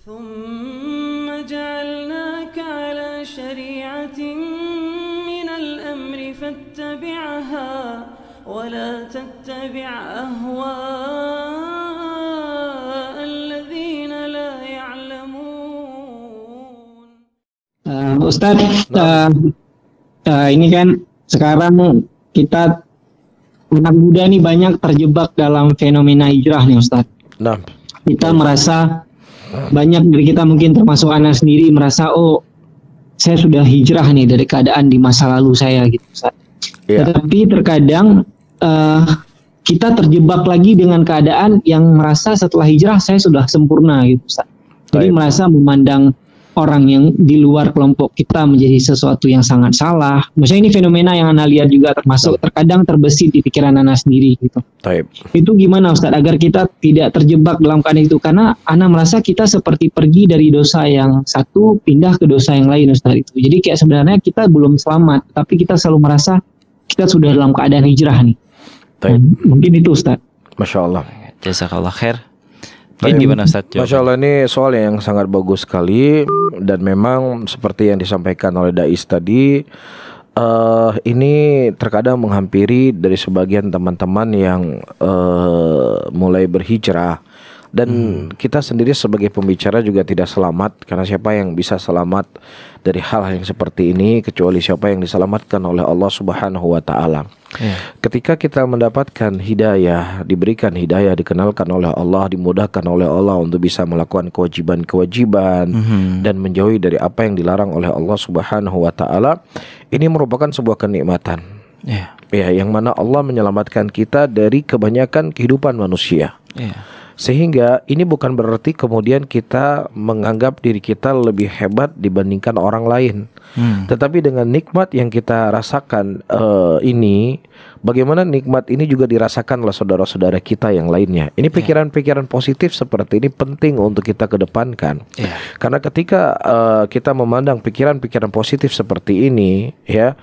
ثم جعلناك على شريعة من الأمر فاتبعها ولا تتبع أهواء الذين لا يعلمون. Ustadz, ini kan sekarang kita anak muda nih banyak terjebak dalam fenomena hijrah nih Ustadz. Nah, Kita merasa banyak dari kita mungkin termasuk anak sendiri merasa saya sudah hijrah nih dari keadaan di masa lalu saya gitu Ustadz. iya. Tetapi terkadang kita terjebak lagi dengan keadaan yang merasa setelah hijrah saya sudah sempurna gitu Ustadz. Jadi Baik. merasa memandang orang yang di luar kelompok kita menjadi sesuatu yang sangat salah. Maksudnya ini fenomena yang Ana lihat juga termasuk terkadang terbesit di pikiran Ana sendiri gitu. Taib. Itu gimana Ustadz agar kita tidak terjebak dalam keadaan itu? Karena Ana merasa kita seperti pergi dari dosa yang satu pindah ke dosa yang lain Ustadz itu. Jadi kayak sebenarnya kita belum selamat, tapi kita selalu merasa kita sudah dalam keadaan hijrah nih. Taib. Mungkin itu Ustadz. Masya Allah. Jazakallah khair. Baik. Gimana Ustaz? Masya Allah, ini soal yang sangat bagus sekali. Dan memang seperti yang disampaikan oleh Dais tadi, ini terkadang menghampiri dari sebagian teman-teman yang mulai berhijrah. Dan kita sendiri sebagai pembicara juga tidak selamat, karena siapa yang bisa selamat dari hal yang seperti ini kecuali siapa yang diselamatkan oleh Allah Subhanahu wa Ta'ala. Ketika kita mendapatkan hidayah, diberikan hidayah, dikenalkan oleh Allah, dimudahkan oleh Allah untuk bisa melakukan kewajiban-kewajiban dan menjauhi dari apa yang dilarang oleh Allah Subhanahu wa Ta'ala, ini merupakan sebuah kenikmatan. Ya, yang mana Allah menyelamatkan kita dari kebanyakan kehidupan manusia. Sehingga ini bukan berarti kemudian kita menganggap diri kita lebih hebat dibandingkan orang lain. Tetapi dengan nikmat yang kita rasakan ini, bagaimana nikmat ini juga dirasakan oleh saudara-saudara kita yang lainnya. Ini pikiran-pikiran positif seperti ini penting untuk kita kedepankan. Karena ketika kita memandang pikiran-pikiran positif seperti ini, ya,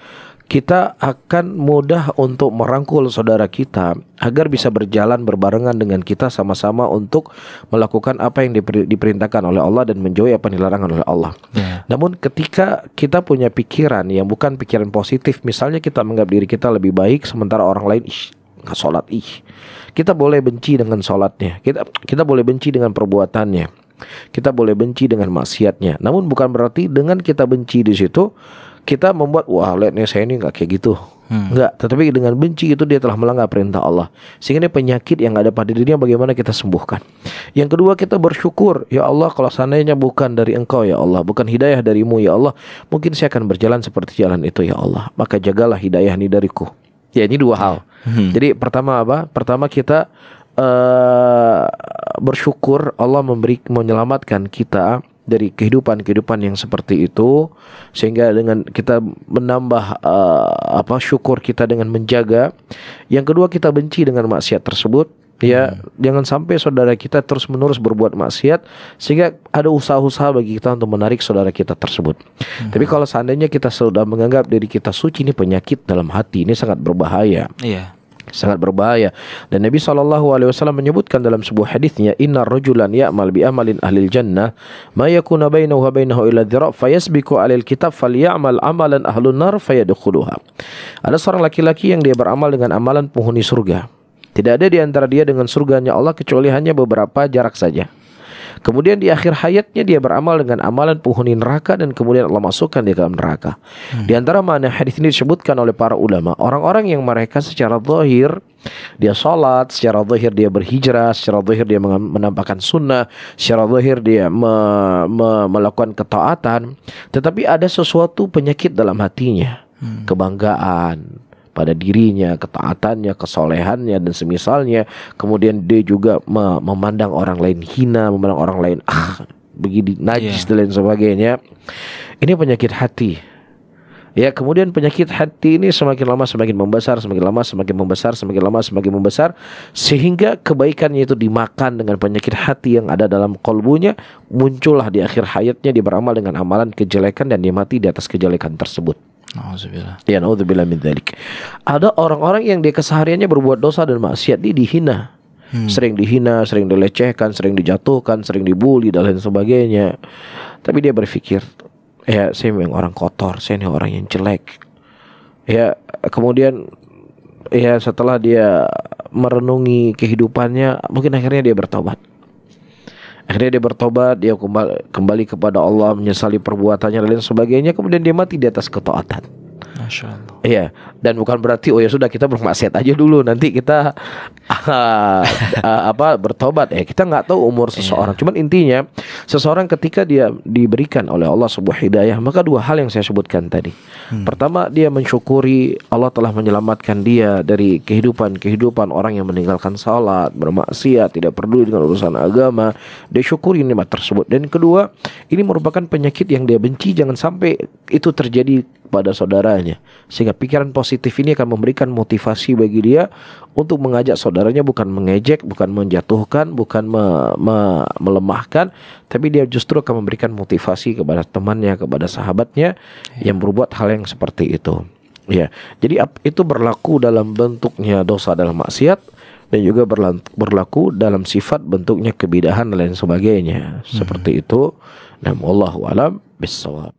kita akan mudah untuk merangkul saudara kita agar bisa berjalan berbarengan dengan kita sama-sama untuk melakukan apa yang diperintahkan oleh Allah dan menjauhi apa yang dilarang oleh Allah. Namun ketika kita punya pikiran yang bukan pikiran positif, misalnya kita menganggap diri kita lebih baik sementara orang lain nggak sholat, kita boleh benci dengan sholatnya, kita boleh benci dengan perbuatannya, kita boleh benci dengan maksiatnya. Namun bukan berarti dengan kita benci di situ kita membuat, wah lihat nih saya ini nggak kayak gitu. Enggak, tetapi dengan benci itu dia telah melanggar perintah Allah. Sehingga ini penyakit yang ada pada dirinya bagaimana kita sembuhkan. Yang kedua, kita bersyukur, ya Allah, kalau seandainya bukan dari Engkau ya Allah, bukan hidayah darimu ya Allah, mungkin saya akan berjalan seperti jalan itu ya Allah. Maka jagalah hidayah ini dariku. Ya, ini dua hal. Jadi pertama apa? Pertama kita bersyukur Allah menyelamatkan kita dari kehidupan yang seperti itu, sehingga dengan kita menambah syukur kita dengan menjaga. Yang kedua, kita benci dengan maksiat tersebut. Ya, jangan sampai saudara kita terus menerus berbuat maksiat sehingga ada usaha-usaha bagi kita untuk menarik saudara kita tersebut. Tapi kalau seandainya kita sudah menganggap diri kita suci, ini penyakit dalam hati, ini sangat berbahaya. Sangat berbahaya. Dan Nabi SAW menyebutkan dalam sebuah hadisnya, inna rajulan ya'mal bi amalin ahlil jannah ma yakuna bainahu wa bainahu illa dhira' fayasbiqu 'alal kitab falyamal amalan ahlun nar fayadkhuluha. Ada seorang laki-laki yang dia beramal dengan amalan penghuni surga. Tidak ada di antara dia dengan surganya Allah kecuali hanya beberapa jarak saja. Kemudian di akhir hayatnya dia beramal dengan amalan penghuni neraka dan kemudian Allah masukkan dia ke dalam neraka. Di antara makna hadis ini disebutkan oleh para ulama, orang-orang yang mereka secara zahir dia salat, secara zahir dia berhijrah, secara zahir dia menampakkan sunnah, secara zahir dia melakukan ketaatan, tetapi ada sesuatu penyakit dalam hatinya, kebanggaan pada dirinya, ketaatannya, kesolehannya dan semisalnya. Kemudian dia juga memandang orang lain hina, memandang orang lain begini najis dan lain sebagainya. Ini penyakit hati. Ya, kemudian penyakit hati ini semakin lama semakin membesar, semakin lama semakin membesar, semakin lama semakin membesar, sehingga kebaikannya itu dimakan dengan penyakit hati yang ada dalam kolbunya. Muncullah di akhir hayatnya dia beramal dengan amalan kejelekan dan dia mati di atas kejelekan tersebut. Ya, naudzubillah min dzalik. Ada orang-orang yang dia kesehariannya berbuat dosa dan maksiat, dia dihina. Sering dihina, sering dilecehkan, sering dijatuhkan, sering dibully dan lain sebagainya. Tapi dia berpikir, ya saya memang orang kotor, saya ini orang yang jelek. Ya, kemudian ya setelah dia merenungi kehidupannya, mungkin akhirnya dia bertobat. Akhirnya dia bertobat, dia kembali kepada Allah, menyesali perbuatannya dan lain sebagainya. Kemudian dia mati di atas ketaatan. Masya Allah. Iya, dan bukan berarti oh ya sudah kita bermaksiat aja dulu, nanti kita bertobat. Kita nggak tahu umur seseorang. Cuman intinya seseorang ketika dia diberikan oleh Allah sebuah hidayah, maka dua hal yang saya sebutkan tadi. Pertama, dia mensyukuri Allah telah menyelamatkan dia dari kehidupan orang yang meninggalkan salat, bermaksiat, tidak peduli dengan urusan agama. Dia syukuri nikmat tersebut. Dan kedua, ini merupakan penyakit yang dia benci, jangan sampai itu terjadi pada saudaranya, sehingga pikiran positif ini akan memberikan motivasi bagi dia untuk mengajak saudaranya, bukan mengejek, bukan menjatuhkan, bukan melemahkan, tapi dia justru akan memberikan motivasi kepada temannya, kepada sahabatnya yang berbuat hal yang seperti itu. Ya, jadi itu berlaku dalam bentuknya dosa dalam maksiat, dan juga berlaku dalam sifat bentuknya kebidahan dan lain sebagainya. Seperti itu. Nah, wallahu a'lam bishawab.